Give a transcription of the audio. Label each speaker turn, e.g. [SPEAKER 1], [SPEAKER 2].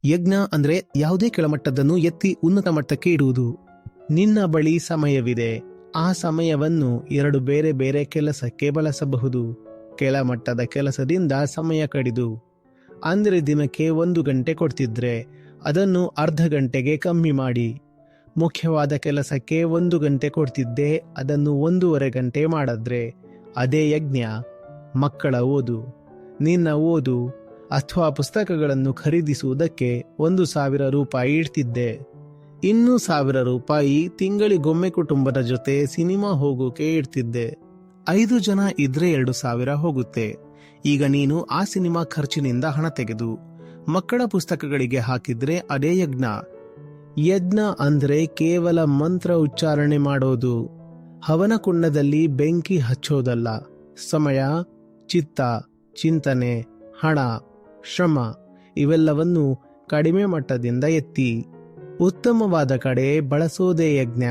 [SPEAKER 1] ಯಜ್ಞ ಅಂದ್ರೆ ಯಾವುದೇ ಕೆಳಮಟ್ಟದನ್ನು ಎತ್ತಿ ಉನ್ನತ ಮಟ್ಟಕ್ಕೆ ಇಡುವುದು. ನಿನ್ನ ಬಳಿ ಸಮಯವಿದೆ. ಆ ಸಮಯವನ್ನು ಎರಡು ಬೇರೆ ಬೇರೆ ಕೆಲಸಕ್ಕೆ ಬಳಸಬಹುದು. ಕೆಳಮಟ್ಟದ ಕೆಲಸದಿಂದ ಸಮಯ ಕಡಿದು, ಅಂದ್ರೆ ದಿನಕ್ಕೆ 1 ಗಂಟೆ ಕೊಡ್ತಿದ್ರೆ ಅದನ್ನು ಅರ್ಧ ಗಂಟೆಗೆ ಕಮ್ಮಿ ಮಾಡಿ. ಮುಖ್ಯವಾದ ಕೆಲಸಕ್ಕೆ 1 ಗಂಟೆ ಕೊಡ್ತಿದ್ದೆ, ಅದನ್ನು 1.5 ಗಂಟೆ ಮಾಡಿದ್ರೆ ಅದೇ ಯಜ್ಞ. ಮಕ್ಕಳ ಓದು, ನಿನ್ನ ಓದು ಅಥವಾ ಪುಸ್ತಕಗಳನ್ನು ಖರೀದಿಸುವುದಕ್ಕೆ 1,000 ರೂಪಾಯಿ ಇಡ್ತಿದ್ದೆ. ಇನ್ನೂ 1,000 ರೂಪಾಯಿ ತಿಂಗಳಿಗೊಮ್ಮೆ ಕುಟುಂಬದ ಜೊತೆ ಸಿನಿಮಾ ಹೋಗೋಕೆ ಇಡ್ತಿದ್ದೆ. 5 ಜನ ಇದ್ರೆ 2,000 ಹೋಗುತ್ತೆ. ಈಗ ನೀನು ಆ ಸಿನಿಮಾ ಖರ್ಚಿನಿಂದ ಹಣ ತೆಗೆದು ಮಕ್ಕಳ ಪುಸ್ತಕಗಳಿಗೆ ಹಾಕಿದ್ರೆ ಅದೇ ಯಜ್ಞ. ಯಜ್ಞ ಅಂದ್ರೆ ಕೇವಲ ಮಂತ್ರ ಉಚ್ಚಾರಣೆ ಮಾಡೋದು, ಹವನ ಕುಂಡದಲ್ಲಿ ಬೆಂಕಿ ಹಚ್ಚೋದಲ್ಲ. ಸಮಯ, ಚಿತ್ತ, ಚಿಂತನೆ, ಹಣ, ಶ್ರಮ ಇವೆಲ್ಲವನ್ನು ಕಡಿಮೆ ಮಟ್ಟದಿಂದ ಎತ್ತಿ ಉತ್ತಮವಾದ ಕಡೆ ಬಳಸೋದೇ ಯಜ್ಞ.